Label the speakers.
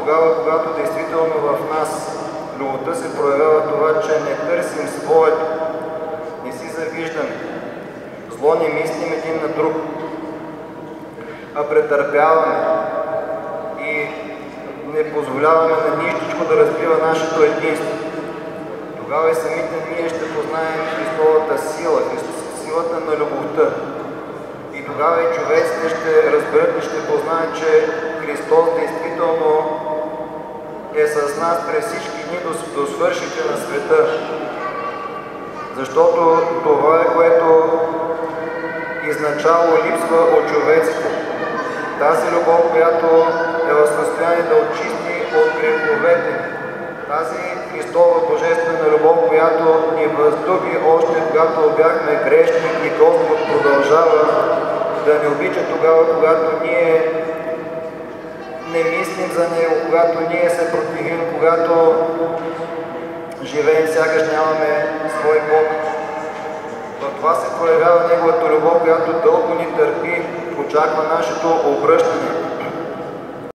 Speaker 1: тогава, когато действително в нас любовта се проявява това, че не търсим своето, не си завиждаме, зло не мислим един на друг, а претърпяваме и не позволяваме на нищичко да разбива нашето единство. Тогава и самите ние ще познаем Христовата сила, силата на любовта. И тогава и човеците ще разберат и ще познаят, че Христос действително е с нас през всички дни до свършите на света. Защото това е, което изначало липсва от човеците. Тази любов, която е в състояние да очисти от греховете. Тази Христова божествена любов, която ни възлюби още когато бяхме грешни и Господ продължава да ни обича тогава, когато ние не мислим за Него, когато ние се противим, когато живеем сякаш нямаме свой Бог. В това се проявява Неговата любов, която дълго ни търпи, очаква нашето обръщане.